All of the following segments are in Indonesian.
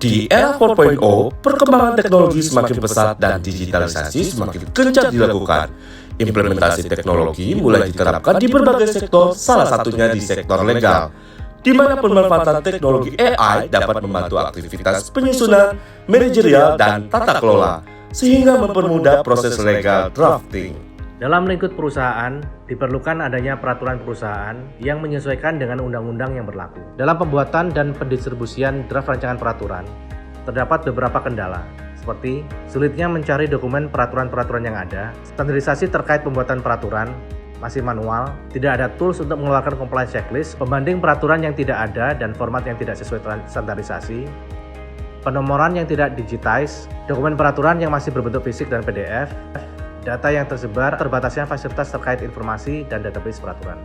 Di era 4.0, perkembangan teknologi semakin pesat dan digitalisasi semakin gencar dilakukan. Implementasi teknologi mulai diterapkan di berbagai sektor, salah satunya di sektor legal, di mana pemanfaatan teknologi AI dapat membantu aktivitas penyusunan, manajerial, dan tata kelola, sehingga mempermudah proses legal drafting. Dalam lingkup perusahaan, diperlukan adanya peraturan perusahaan yang menyesuaikan dengan undang-undang yang berlaku. Dalam pembuatan dan pendistribusian draft rancangan peraturan, terdapat beberapa kendala, seperti sulitnya mencari dokumen peraturan-peraturan yang ada, standarisasi terkait pembuatan peraturan, masih manual, tidak ada tools untuk mengeluarkan compliance checklist, pembanding peraturan yang tidak ada dan format yang tidak sesuai standarisasi, penomoran yang tidak digitize, dokumen peraturan yang masih berbentuk fisik dan PDF, data yang tersebar, terbatasnya fasilitas terkait informasi dan database peraturan.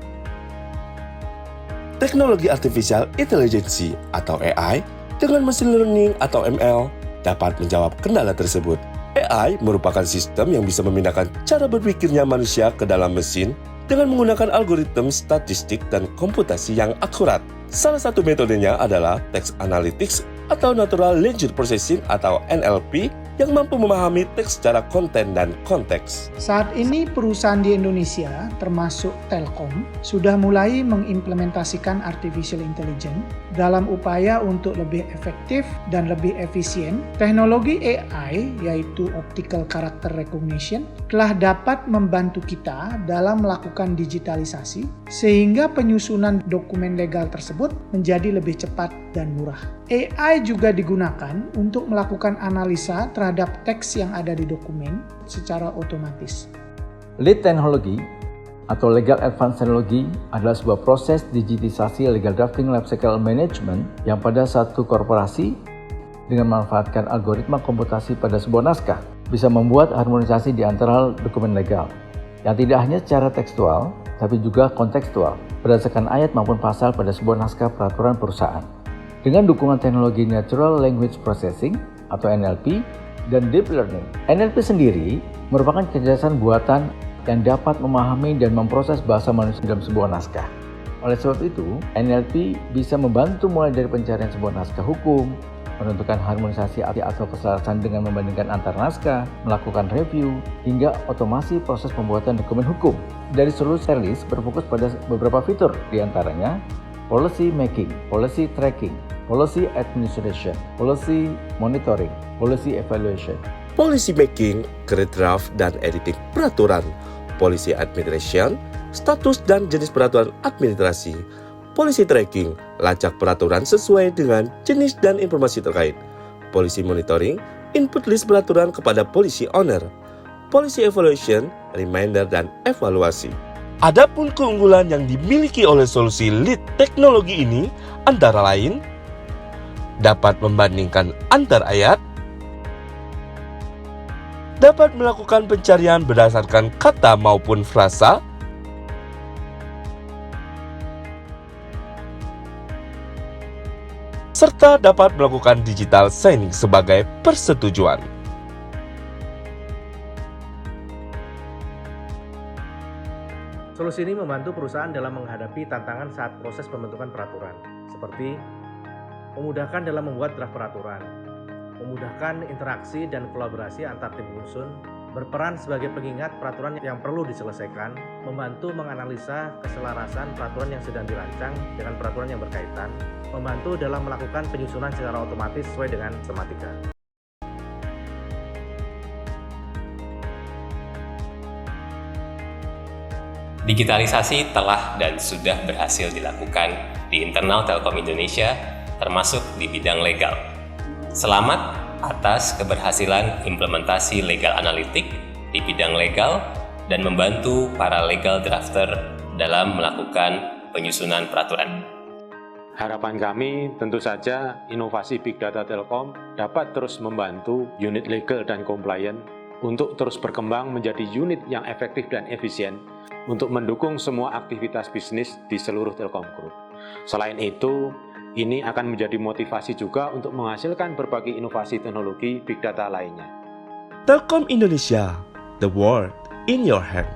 Teknologi Artificial Intelligence atau AI dengan mesin learning atau ML dapat menjawab kendala tersebut. AI merupakan sistem yang bisa memindahkan cara berpikirnya manusia ke dalam mesin dengan menggunakan algoritma statistik dan komputasi yang akurat. Salah satu metodenya adalah Text Analytics atau Natural Language Processing atau NLP yang mampu memahami teks secara konten dan konteks. Saat ini perusahaan di Indonesia, termasuk Telkom, sudah mulai mengimplementasikan Artificial Intelligence dalam upaya untuk lebih efektif dan lebih efisien. Teknologi AI, yaitu Optical Character Recognition, telah dapat membantu kita dalam melakukan digitalisasi, sehingga penyusunan dokumen legal tersebut menjadi lebih cepat dan murah. AI juga digunakan untuk melakukan analisa terhadap teks yang ada di dokumen secara otomatis. Lead Technology atau Legal Advanced Technology adalah sebuah proses digitisasi legal drafting lifecycle management yang pada satu korporasi dengan memanfaatkan algoritma komputasi pada sebuah naskah bisa membuat harmonisasi di antara dokumen legal yang tidak hanya secara tekstual tapi juga kontekstual berdasarkan ayat maupun pasal pada sebuah naskah peraturan perusahaan. Dengan dukungan teknologi Natural Language Processing atau NLP dan Deep Learning. NLP sendiri merupakan kecerdasan buatan yang dapat memahami dan memproses bahasa manusia dalam sebuah naskah. Oleh sebab itu, NLP bisa membantu mulai dari pencarian sebuah naskah hukum, menentukan harmonisasi atau keselarasan dengan membandingkan antar naskah, melakukan review, hingga otomasi proses pembuatan dokumen hukum. Dari seluruh series berfokus pada beberapa fitur, diantaranya policy making, policy tracking, policy administration, policy monitoring, policy evaluation. Policy making, create draft dan editing peraturan, policy administration, status dan jenis peraturan administrasi, policy tracking, lacak peraturan sesuai dengan jenis dan informasi terkait, policy monitoring, input list peraturan kepada policy owner, policy evaluation, reminder dan evaluasi. Adapun keunggulan yang dimiliki oleh solusi lead teknologi ini antara lain dapat membandingkan antar ayat, dapat melakukan pencarian berdasarkan kata maupun frasa, serta dapat melakukan digital signing sebagai persetujuan. Solusi ini membantu perusahaan dalam menghadapi tantangan saat proses pembentukan peraturan, seperti memudahkan dalam membuat draft peraturan, memudahkan interaksi dan kolaborasi antar tim penyusun, berperan sebagai pengingat peraturan yang perlu diselesaikan, membantu menganalisa keselarasan peraturan yang sedang dirancang dengan peraturan yang berkaitan, membantu dalam melakukan penyusunan secara otomatis sesuai dengan tematika. Digitalisasi telah dan sudah berhasil dilakukan di internal Telkom Indonesia, termasuk di bidang legal. Selamat atas keberhasilan implementasi legal analitik di bidang legal dan membantu para legal drafter dalam melakukan penyusunan peraturan. Harapan kami tentu saja inovasi Big Data Telkom dapat terus membantu unit legal dan compliance untuk terus berkembang menjadi unit yang efektif dan efisien untuk mendukung semua aktivitas bisnis di seluruh Telkom Group. Selain itu, ini akan menjadi motivasi juga untuk menghasilkan berbagai inovasi teknologi Big Data lainnya. Telkom Indonesia, the world in your hand.